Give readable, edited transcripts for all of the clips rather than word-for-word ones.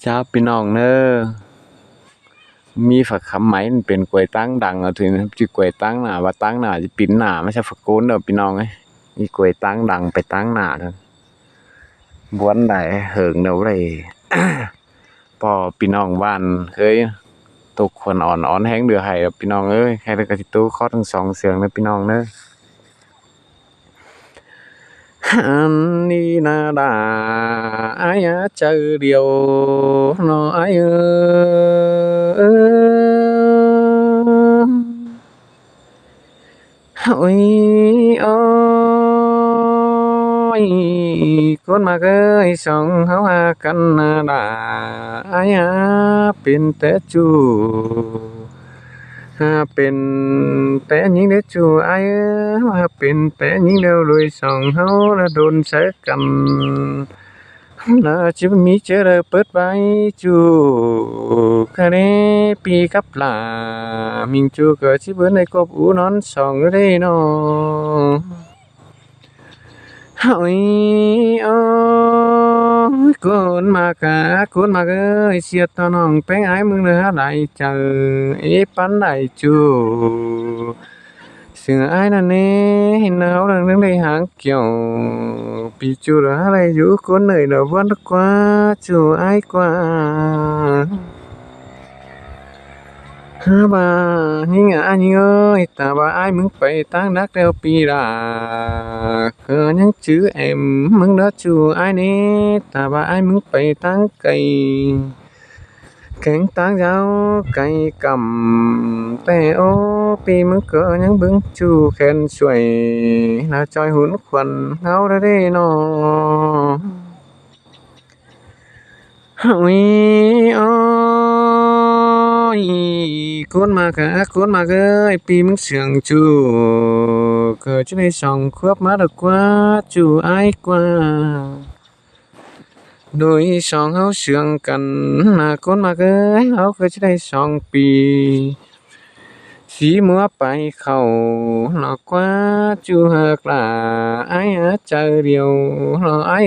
ชาวพี่น้องเด้อมีฝักคำไหมมันเป็นกล้วยตั้งดังเอาถึงสิกล้วยตั้งหน้าว่าตั้งหน้าสิปินหน้าไม่ใช่ฝักโกนเด้อพี่น้องเอ้ยมีกล้วยตั้งดังไปตั้งหน้านั่นบวนได้เหิงเด้อบ่ได้ พ่อพี่น้องบ้านเคยตกคนอ่อนๆแฮงเดือให้พี่น้องเอ้ยใครก็สิตู้ขอทั้ง2เสียงเด้อพี่น้องเด้ออันนี้นาดาอายเจอเดียวน้ออายโอ้ยโอ้ยคนมาเอ้ยสองเฮาหากันนาดาอายเป็นแต่จูเป็นแต่หญิงเด้อจูอายว่าเป็นแต่หญิงแล้วเลยสองเฮาละโดนใช้กันละจิมีเจอเปิดไว้จูคะเนปีกับลามิงจูก็สิเบิ่นได้กบอูนอนสองเด้น้อโอ้ยโอ้ยคนมากะคนมากเอ้ยเสียตอน้องแป้งอายมึงเด้อได้เจอปันได้จูเสืออายนั่นแน่เห็นเอาเรื่องได้หางเกี่ยวปีจูอะไรอยู่คนเอ่ยดอกวันกว่าจูอายกว่าบ่าหิงอันเอ้ยตาบ่าอายมึงไปตั้งนักแล้วปีดาคือยังจื้อแอมมึงเด้อจูอายนี่ตาบ่าอายมึงไปตั้งไกลแข่งตั้งยาวไกลกำแต่โอปีมึงก็ยังเบิ่งจูแขนช่วยน่าจอยหุ่นควันเฮาเด้น้อโอ้ยโอ้ยคนมากะคนมากเอ้ยปีมึงเสียงจูก็จะได้2ขวบมาดอกกว่าจูอายกว่าโดย2เฮาเชื่องกันน่าคนมากเอ้ยเฮาก็จะได้2ปีสีมัวไปเข้านอกกว่าจูหักลาอายเจอเดียวน้ออาย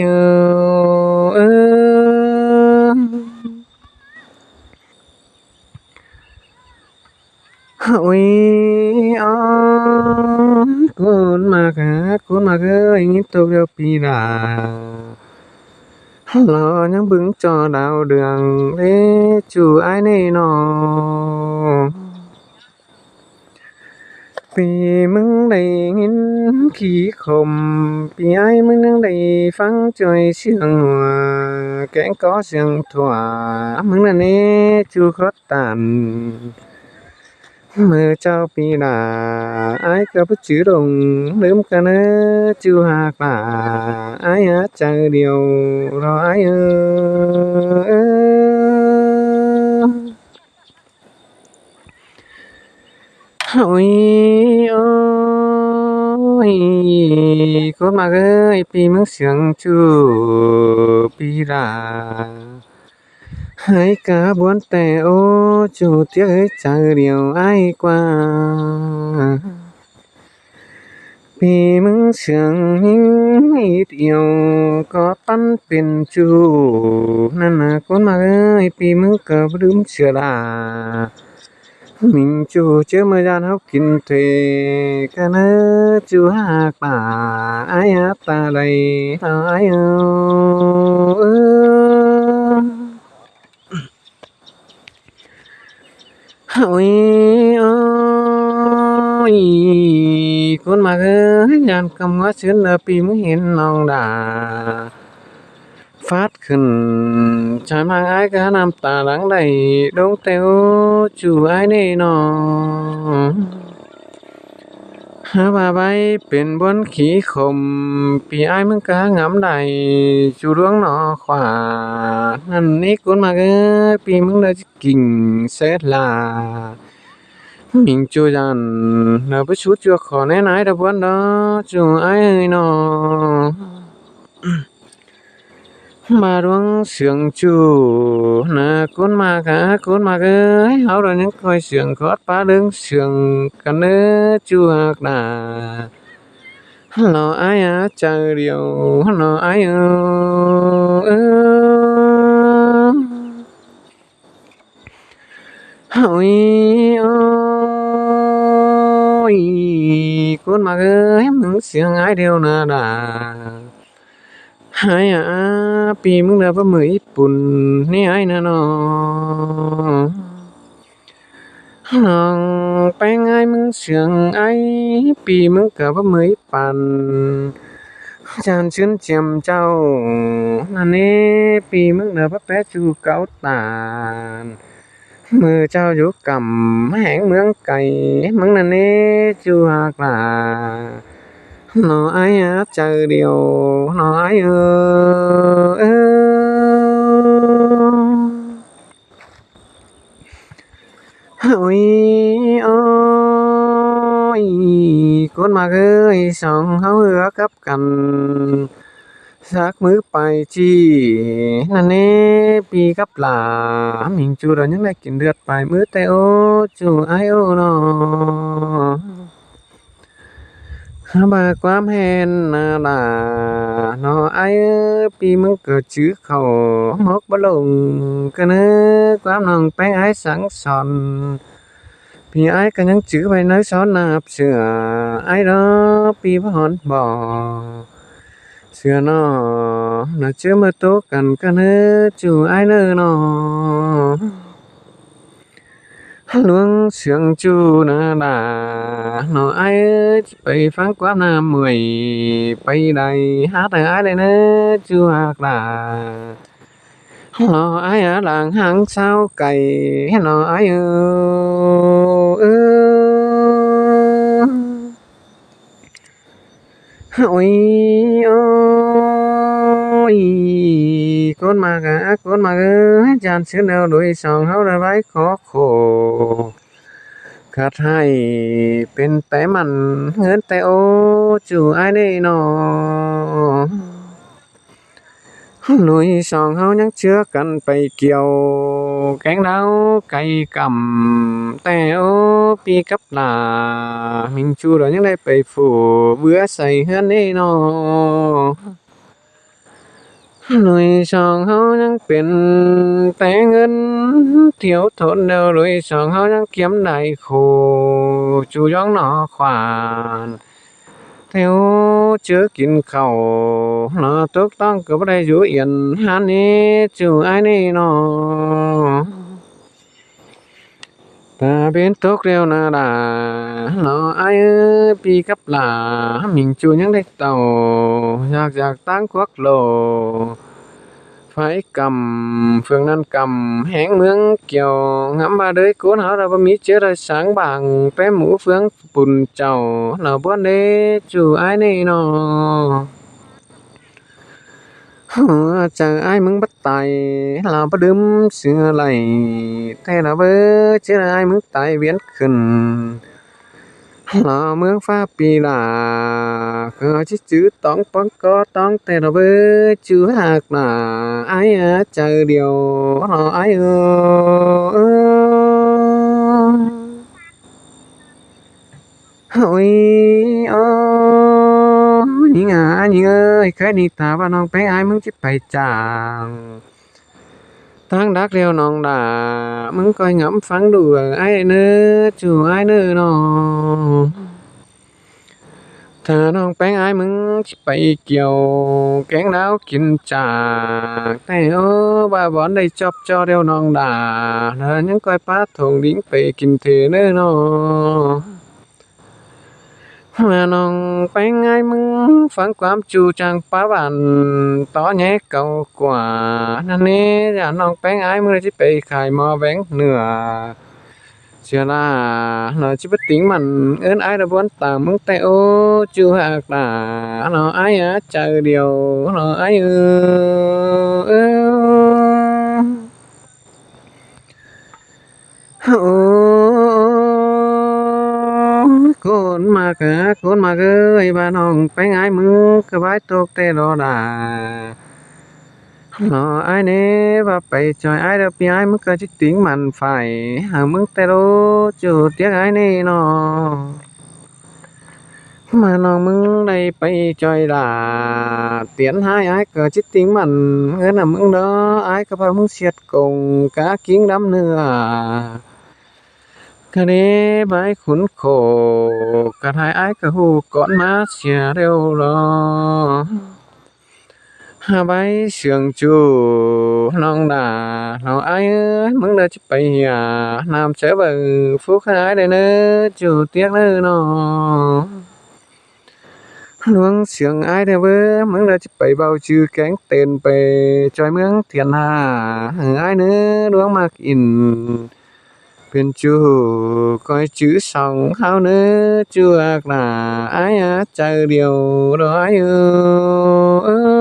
โอ้ยอ้อคนมากะคนมากเอ้ยงินตกแล้วปีดารอยังเบิ่งจอดาวเดืองเด้จูอายแน่น้อปีมึงได้ยินขี้คมปีอายมึงยังได้ฟังจ้อยเสียงหัวแกงก็เสียงทั่วมึงนั่นแน่จูครดตันเมื่อเจ้าปีดาอายก็บ่จื้อดงลืมกันเด้อจูหักลาอายเจอเดียวรออายโอ้ยโอ้ยคนมากเอ้ยปีมึงเสียงจูปีดาให้กะบวนแต่โอ้จูเตี้ยเจอเดียวอายกว่าปีมึงเสียงหิงนิดเดียวก็ปั้นเป็นจูนั่นน่ะคนมากเอ้ยปีมึงก็บ่ลืมเชื่อลามิงจูเจอมื้อยานเฮากินเทกันเด้อจูหักลาอายตาใดตายโอ้ยโอ้ยคนมากเอ้ยยานคำว่าชื่นเด้อปีมึงเห็นน้องดาฟาดขึ้นชายมางอายก็น้ำตาหลังได้ดงแต๋วจูอายแน่น้อหาว่าไว้เป็นบนขี้คมปีอายมึงก็งามได้จูดวงน้อขวานั่นนี่คนมากเอ้ยปีมึงได้กิ่งเสร็จลามิงจูยันน่ะบ่ชุดจัวขอแน่นายดะบวนดอจูอายเอ้ยน้อมาดวงเสียงจูน่ะคนมากะคนมากเอ้ยเฮาละยังคอยเสียงคอดปาเรื่องเสียงกันเด้อจูฮักหน้ารออายเจอเดียวรออาย โอ้ยโอ้ยคนมาเอ้ยมึงเสียงอ้ายเดียวนาดาหายปีมึงเด้อบ่มือญี่ปุ่นนี่อ้ายนะน้องน้องไปง่ายมึงเสียงอ้ายปีมึงก็บ่มือปันจานชื่นเจียมเจ้านั่นเด้ปีมึงเด้อบ่แปะจูเก่าตานมือเจ้าอยู่กำแห่งเมืองไกลมึงนั่นเด้จูหากลาน้ออ้ายใจเดียวน้ออ้ายเอ้อโอ้ยโอ้ยคนมากเอ้ยสองเฮาเหือกับกันสักมื้อไปจี้นั่นแน่ปีกับหลามิงจูเรายังได้กินเลือดไปมื้อแต่โอจูอ้ายโอน้อบาความแห่นนาดาน้ออ้ายปีมึงเกิดชื่อเขาหมกบ่ลงก็เน้อความน้องแป้งอ้ายสังสอนพี่อ้ายก็ยังจื้อไว้ในซ้อนนาบเสืออ้ายดอกปีบ่ฮอนบ่เสือน้อน่าเจอมาโตกันก็เน้อจูอ้ายเน้อน้อหลวงเสียงจูนาดาน้ออ้ายไปฟังความน้ำมวยไปได้หาแต่อ้ายได้เน้อจูหากลาน้ออ้ายหลังหางเศร้าไก่น้ออ้ายเอ้อโอ้ยโอ้ยคนมากคนมากเอ้ยจานชื่อแนวโดยสองเฮาได้ไว้ขอโคคัดให้เป็นแต่มันเงินแต่โอจูอ้ายได้น้อหนุ่ยสองเฮายังเชื่อกันไปเกี่ยวแกงดาวไก่กำแต่โอปีกับหลามิงจูเรายังได้ไปฝูเบื่อใส่เฮือนได้น้อหนุ่ยสองเฮายังเป็นแต่เงินเที่ยวทนเดียวหนุ่ยสองเฮายังเก็บได้โคจูยองหนอควานแถวเจอกินข้าวเนาะถูกต้องก็บ่ได้อยู่เอียนหานี้จูอ้ายนี่น้อตาเป็นตกเร็วนาดาน้ออ้ายปีกับหลามิงจูยังได้เต่าอยากตั้งควักโลไฟกำเฟืองนั้นกำแหงเมืองเกี่ยวงำมาเด้ยโกนเฮาเราบ่มีเจอได้สางบางแป้หมูเฟืองปุ่นเจ้าเนาะบ่เด้จูอ้ายนี่น้อเจออ้ายมึงบ่ตายลาบ่ดื่มเสือไหลแต่ละเบ้อเจออ้ายมึงตายเวียนขึ้นลาเมืองฟ้าปีลาก็สิจื้อต้องป้องก็ต้องแต่ละเบ้อจื้อหากหน้าอ้ายใจเดียวน้ออ้ายเอ้อโอ้ยโอ้นี่หงานี่เอ้ยเคยนิทาว่าน้องแป้งอ้ายมึงสิไปจ้างทางดักเดียวน้องดามึงคอยงำฟังดูอ้ายเน้อจูอ้ายเน้อน้อถ้าน้องแป้งอ้ายมึงสิไปเกี่ยวแกงดาวกินจากแต่โอ้ว่าบ่ได้จอบจอเดียวน้องดาแล้วยังคอยปาทงดิ้งไปกินเถเน้อน้อว่าน้องแป้งอ้ายมึงฟังความจูจังป้าบ้านตอแหยเก่ากว่านั่นแหละอย่าน้องแป้งอ้ายมึงสิไปขายหม้อแบงเนื้อเชื่อล่ะน้อสิไปติงมันเอิ้นอ้ายละบ่วนตามมึงแต่โอจูหากหน้าน้ออ้ายใจเดียวน้ออ้ายเอ้อโอ้คนมากคนมากเอ้ยว่าน้องแป้งอ้ายมึงก็ไว้ตกแต่รอดาน้ออ้ายแน่ว่าไปจอยอ้ายเด้อพี่อ้ายมึงก็สิติงมันไฟหามึงแต่โลจูเตียกอ้ายแน่น้อมาน้องมึงได้ไปจอยล่ะเตียนหายอ้ายก็สิติงมันเอิ้นน่ะมึงเด้ออ้ายก็พามึงเสียดกงกากิ้งดำเนื้อ กะเดบายขุนโคกะทายอ้ายก็ฮู้ก่อนมาเสียเร็วรอหาใบเสื่องจูน้องดาน้องอ้ายเอ้ยมึงเด้อจะไปหาน้ำเจอเบิ่งผู้ขายได้เด้อจูเตียกเด้อน้อหลวงเสียงอ้ายเด้อเว้อมึงเด้อจะไปเว้าชื่อแกงเต้นไปจอยเมืองเทียนหาอ้ายเด้อหลวงมักอินเป็นจูก้อยจื้อสองเฮาเด้อจูอักหน้าอ้ายใจเดียวดอกอ้ายเอ้